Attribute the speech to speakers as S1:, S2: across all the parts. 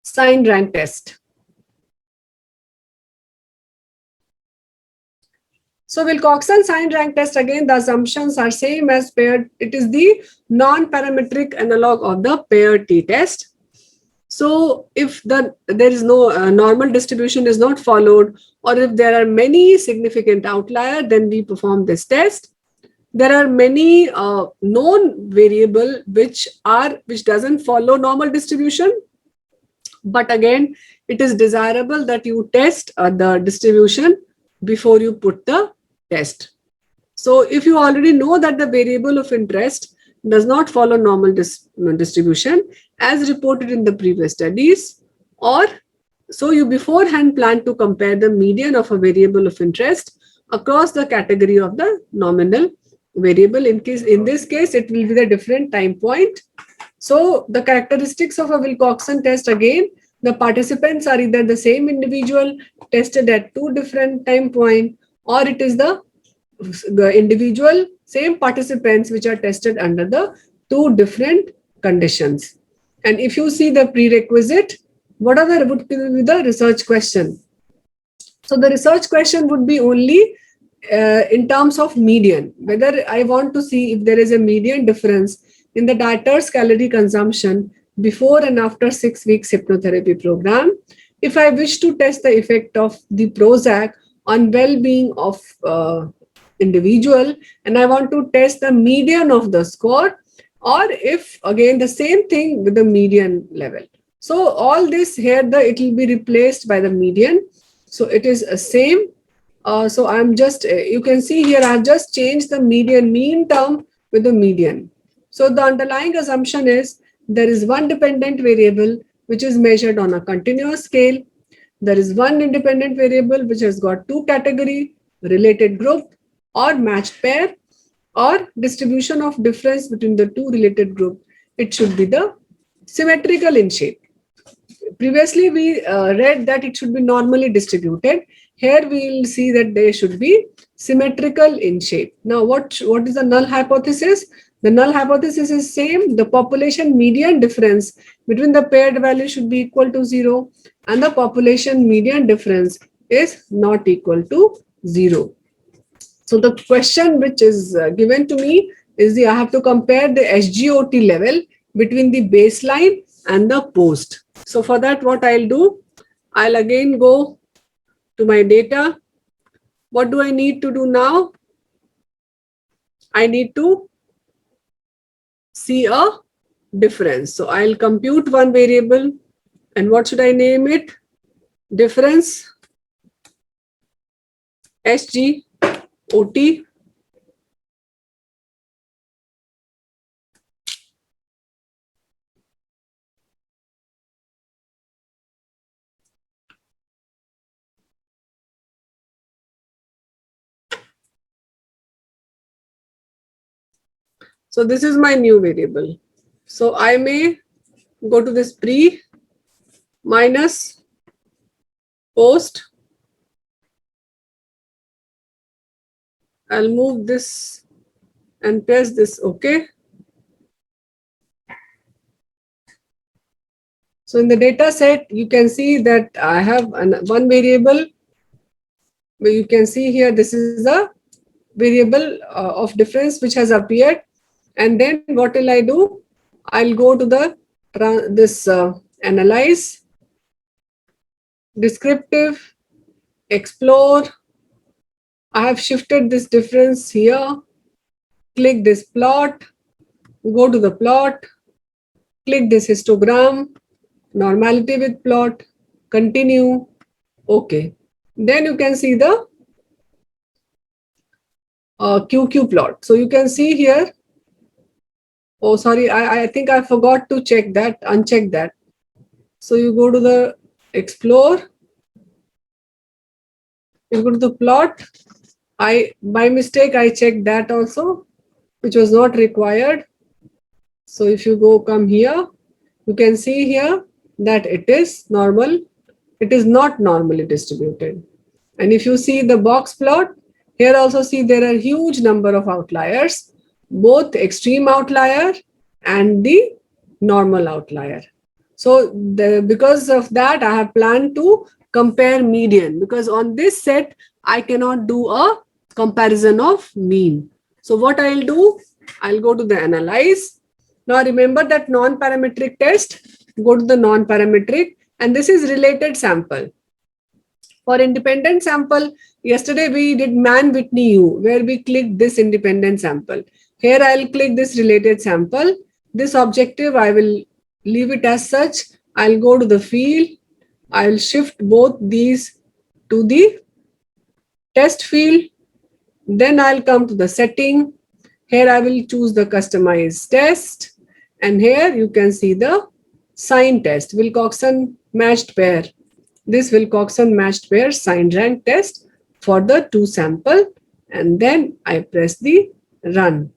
S1: Sign rank test. So Wilcoxon sign rank test, again, the assumptions are same as paired. It is the non-parametric analog of the paired t-test. So if there is no normal distribution is not followed, or if there are many significant outliers, then we perform this test. There are many known variable which doesn't follow normal distribution, but again, it is desirable that you test the distribution before you put the test. So if you already know that the variable of interest does not follow normal distribution as reported in the previous studies, or so you beforehand plan to compare the median of a variable of interest across the category of the nominal variable. In this case, it will be the different time point. So the characteristics of a Wilcoxon test, again, the participants are either the same individual tested at two different time points, or it is the individual same participants which are tested under the two different conditions. And if you see the prerequisite, what would be the research question? So the research question would be only in terms of median, whether I want to see if there is a median difference in the dieter's calorie consumption before and after 6 weeks hypnotherapy program. If I wish to test the effect of the Prozac on well-being of individual, and I want to test the median of the score, or if again the same thing with the median level. So all this here, it will be replaced by the median. So it is a same. So I'm just, you can see here, I've just changed the median mean term with the median. So the underlying assumption is there is one dependent variable which is measured on a continuous scale. There is one independent variable which has got two category, related group or matched pair, or distribution of difference between the two related group. It should be the symmetrical in shape. Previously, we read that it should be normally distributed. Here we will see that they should be symmetrical in shape. Now, what is the null hypothesis? The null hypothesis is same. The population median difference between the paired value should be equal to 0, and the population median difference is not equal to 0. So the question which is given to me is I have to compare the SGOT level between the baseline and the post. So for that, what I'll do, I'll again go to my data. What do I need to do now? I need to see a difference. So I'll compute one variable, and what should I name it? Difference SGOT. So this is my new variable. So I may go to this pre minus post. I'll move this and press this OK. So in the data set, you can see that I have one variable where you can see here, this is a variable of difference which has appeared. And then what will I do? I'll go to the analyze, descriptive, explore. I have shifted this difference here. Click this plot, go to the plot, click this histogram, normality with plot, continue, OK. Then you can see the QQ plot. So you can see here, oh, sorry, I think I forgot to check that, uncheck that. So you go to the explore, you go to the plot. By mistake, I checked that also, which was not required. So if you come here, you can see here that it is normal. It is not normally distributed. And if you see the box plot, here also see there are huge number of outliers, both extreme outlier and the normal outlier. So because of that, I have planned to compare median, because on this set, I cannot do a comparison of mean. So what I'll do, I'll go to the analyze. Now remember that non-parametric test, go to the non-parametric, and this is related sample. For independent sample, yesterday we did Mann-Whitney U, where we clicked this independent sample. Here I'll click this related sample. This objective, I will leave it as such. I'll go to the field. I'll shift both these to the test field. Then I'll come to the setting. Here I will choose the customized test. And here you can see the sign test, Wilcoxon matched pair. This Wilcoxon matched pair signed rank test for the 2 sample, and then I press the run.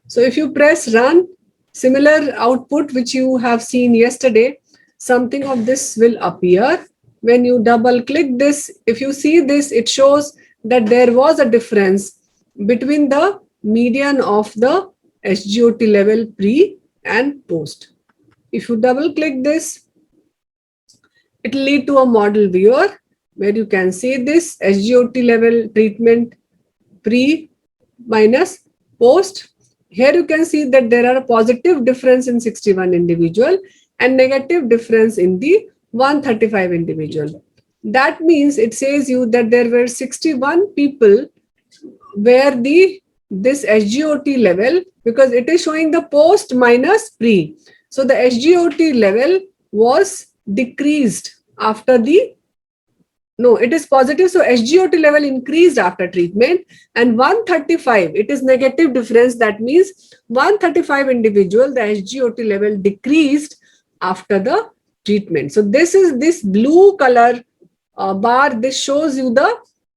S1: So if you press run, similar output which you have seen yesterday, something of this will appear. When you double click this, if you see this, it shows that there was a difference between the median of the SGOT level pre and post. If you double click this, it will lead to a model viewer where you can see this SGOT level treatment pre minus post. Here you can see that there are a positive difference in 61 individual and negative difference in the 135 individual. That means it says you that there were 61 people where this SGOT level, because it is showing the post minus pre. So the SGOT level was decreased after it is positive. So SGOT level increased after treatment, and 135, it is negative difference. That means 135 individual, the SGOT level decreased after the treatment. So this is this blue color bar. This shows you the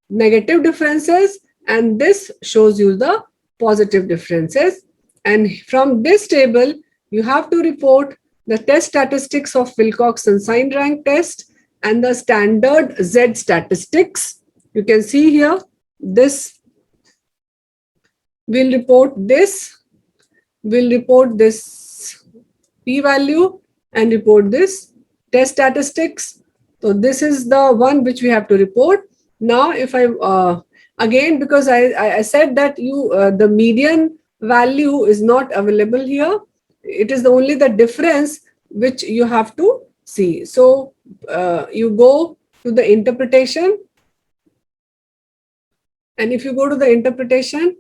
S1: negative differences, and this shows you the positive differences. And from this table, you have to report the test statistics of Wilcoxon signed rank test and the standard Z statistics. You can see here, this will report this, p-value and report this test statistics. So this is the one which we have to report. Now, if I again, because I said that the median value is not available here. It is only the difference which you have to see. So you go to the interpretation, and if you go to the interpretation,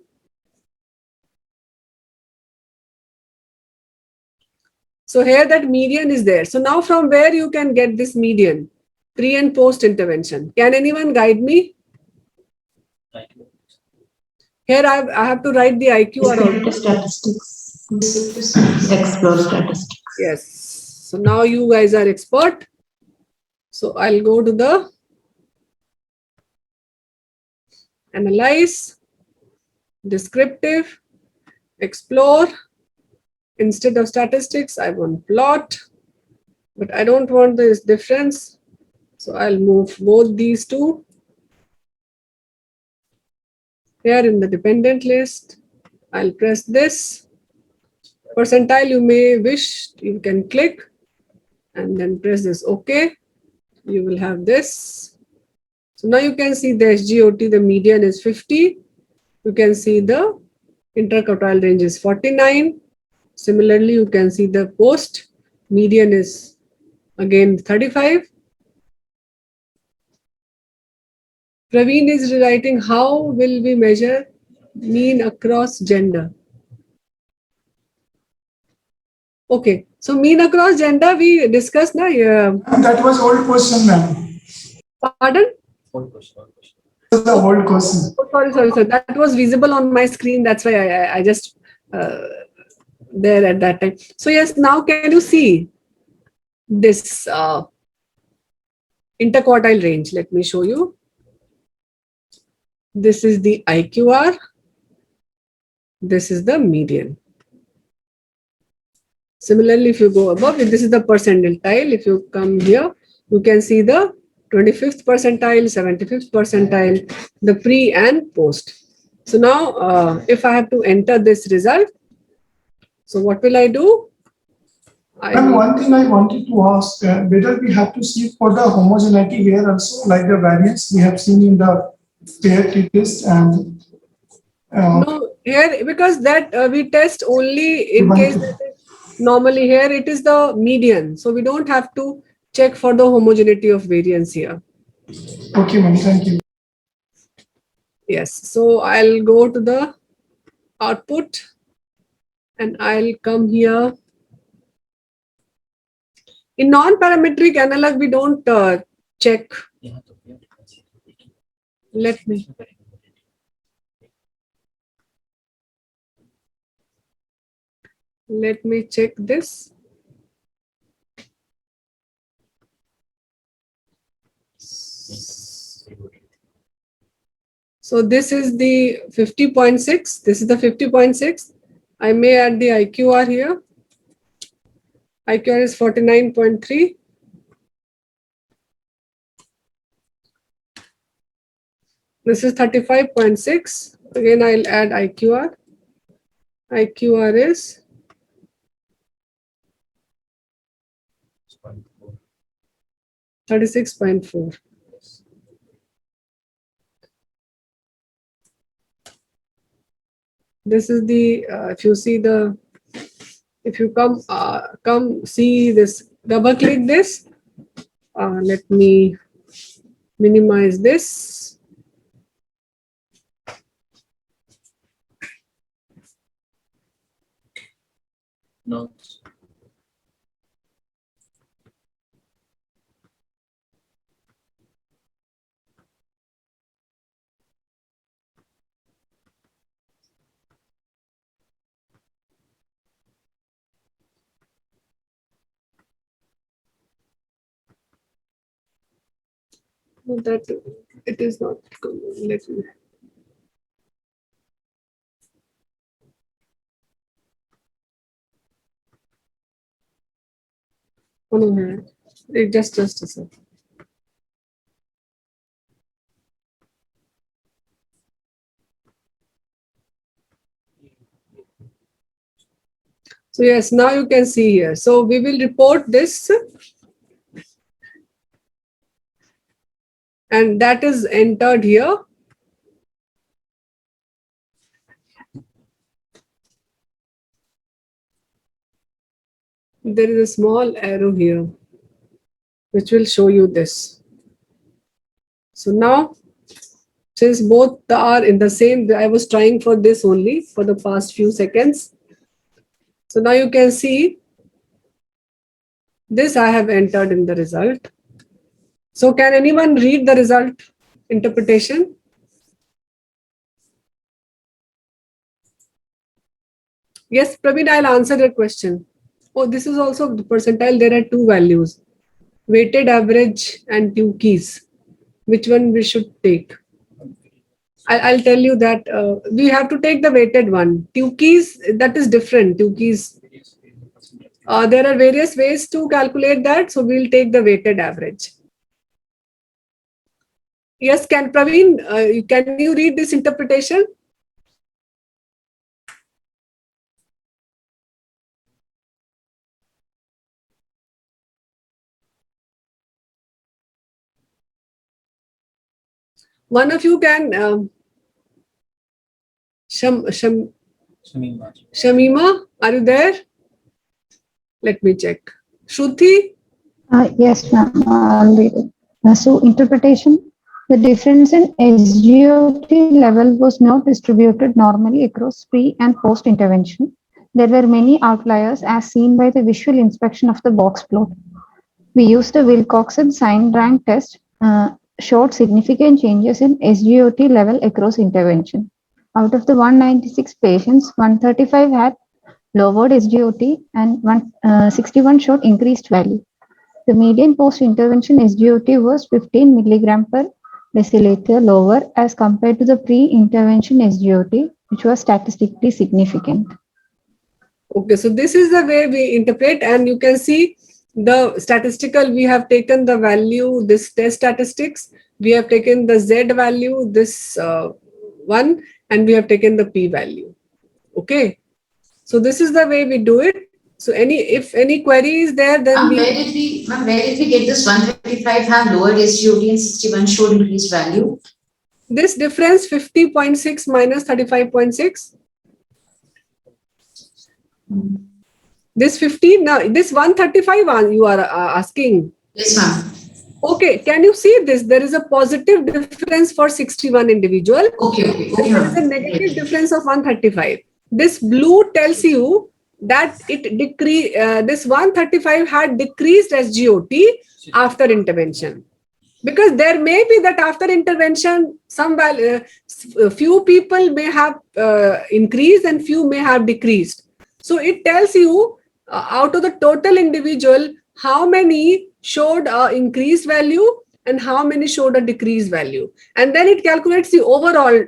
S1: so here that median is there. So now from where you can get this median, pre and post intervention? Can anyone guide me? Here I have to write the IQR.
S2: Statistics. Explore statistics.
S1: Yes. So now you guys are expert. So I'll go to the analyze, descriptive, explore. Instead of statistics, I want plot, but I don't want this difference. So I'll move both these two. Here in the dependent list, I'll press this. Percentile you may wish, you can click and then press this OK. You will have this. So now you can see the SGOT, the median is 50. You can see the interquartile range is 49. Similarly, you can see the post median is again 35. Praveen is rewriting, how will we measure mean across gender? Okay, so mean across gender we discussed now.
S3: That was old question, ma'am.
S1: Pardon?
S3: Old question. The old question.
S1: Oh, sorry. That was visible on my screen. That's why I just there at that time. So yes, now can you see this interquartile range? Let me show you. This is the IQR. This is the median. Similarly, if you go above, this is the percentile. If you come here, you can see the 25th percentile, 75th percentile, the pre and post. So now, if I have to enter this result, so what will I do?
S3: And one thing I wanted to ask, whether we have to see for the homogeneity here also, like the variance we have seen in the pair t-test and
S1: No, here because that we test only in
S3: one
S1: case
S3: to-
S1: that normally here it is the median. So we don't have to check for the homogeneity of variance here.
S3: okay, ma'am, thank you.
S1: Yes. So I'll go to the output and I'll come here. In non-parametric analog, we don't check. Let me. Let me check this. So this is the 50.6. This is the 50.6. I may add the IQR here. IQR is 49.3. This is 35.6. Again, I'll add IQR. IQR is 36.4. This is the, if you see the, if you come see this, double click this. Let me minimize this.
S4: No.
S1: That it is not. Let me. Oh, no. Just a second. So yes, now you can see here. So we will report this, and that is entered here. There is a small arrow here, which will show you this. So now, since both are in the same, I was trying for this only for the past few seconds. So now you can see this I have entered in the result. So can anyone read the result interpretation? Yes, Praveen, I'll answer your question. Oh, this is also the percentile. There are two values, weighted average and Tukey's. Which one we should take? I'll tell you that we have to take the weighted one. Tukey's, that is different. Tukey's, there are various ways to calculate that. So we'll take the weighted average. Yes, can Praveen, can you read this interpretation? One of you can, Shamima, are you there? Let me check. Shruti?
S5: Yes, ma'am. I'll read it. So, interpretation. The difference in SGOT level was not distributed normally across pre and post intervention. There were many outliers as seen by the visual inspection of the box plot. We used the Wilcoxon sign rank test, showed significant changes in SGOT level across intervention. Out of the 196 patients, 135 had lowered SGOT and 161 showed increased value. The median post-intervention SGOT was 15 milligram per deciliter lower as compared to the pre-intervention SGOT, which was statistically significant.
S1: Okay, so this is the way we interpret, and you can see the statistical, we have taken the value, this test statistics, we have taken the Z value, this one, and we have taken the P value. Okay, so this is the way we do it. So if any query is there, then
S2: Ma'am, where did we get this 135 have lower SGOT and 61 showed increased value?
S1: this difference 50.6 minus 35.6. This 50, now this 135 you are asking.
S2: Yes, ma'am.
S1: Okay, can you see this? There is a positive difference for 61 individual.
S2: Okay.
S1: There is a negative difference of 135. This blue tells you that this 135 had decreased SGOT after intervention. Because there may be that after intervention, few people may have increased and few may have decreased. So it tells you out of the total individual, how many showed a increased value and how many showed a decreased value. And then it calculates the overall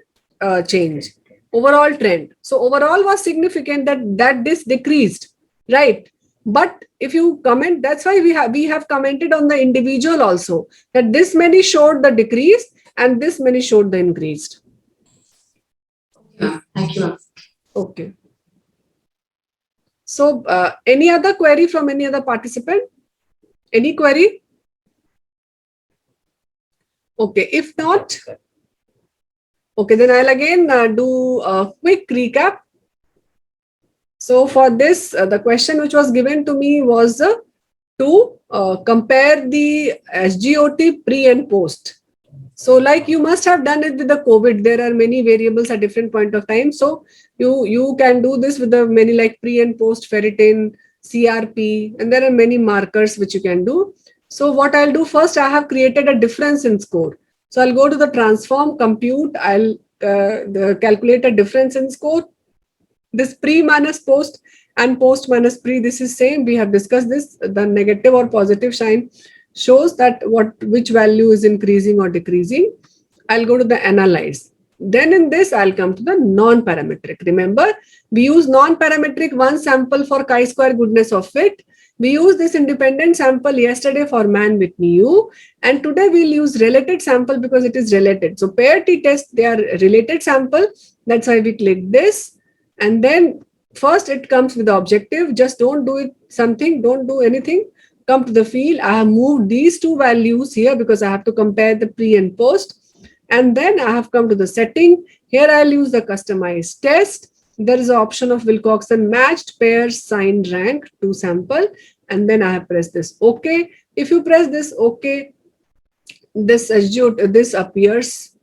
S1: change, overall trend. So overall was significant that this decreased, right? But if you comment, that's why we have commented on the individual also, that this many showed the decrease and this many showed the increased.
S2: Thank you, ma'am.
S1: Okay. So any other query from any other participant? Any query? Okay, if not, okay, then I'll again do a quick recap. So for this, the question which was given to me was to compare the SGOT pre and post. So like you must have done it with the COVID, there are many variables at different point of time. So you can do this with the many like pre and post ferritin, CRP, and there are many markers which you can do. So what I'll do first, I have created a difference in score. So I'll go to the transform, compute, I'll calculate a difference in score. This pre minus post and post minus pre, this is same. We have discussed this. The negative or positive sign shows that which value is increasing or decreasing. I'll go to the analyze. Then in this, I'll come to the non-parametric. Remember, we use non-parametric one sample for chi-square goodness of fit. We used this independent sample yesterday for man with NIU, and today we'll use related sample because it is related. So pair t-test, they are related sample. That's why we click this. And then first it comes with the objective. Just don't do don't do anything. Come to the field. I have moved these two values here because I have to compare the pre and post. And then I have come to the setting. Here I'll use the customized test. There is an option of Wilcoxon matched pair signed rank to sample. And then I have pressed this OK. If you press this OK, this appears.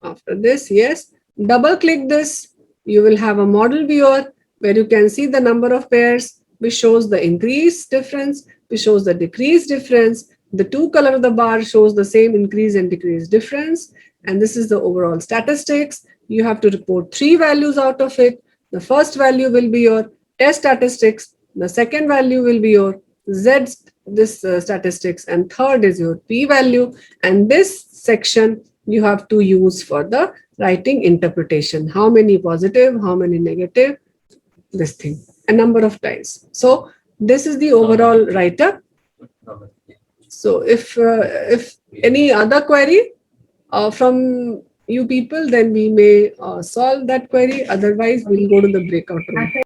S1: After this, yes. Double click this. You will have a model viewer where you can see the number of pairs, which shows the increase difference, which shows the decrease difference. The two color of the bar shows the same increase and decrease difference. And this is the overall statistics. You have to report 3 values out of it. The first value will be your test statistics. The second value will be your statistics. And third is your p value. And this section you have to use for the writing interpretation. How many positive, how many negative, this thing, a number of times. So this is the overall write-up. So if any other query from you people, then we may solve that query. Otherwise, we'll go to the breakout room.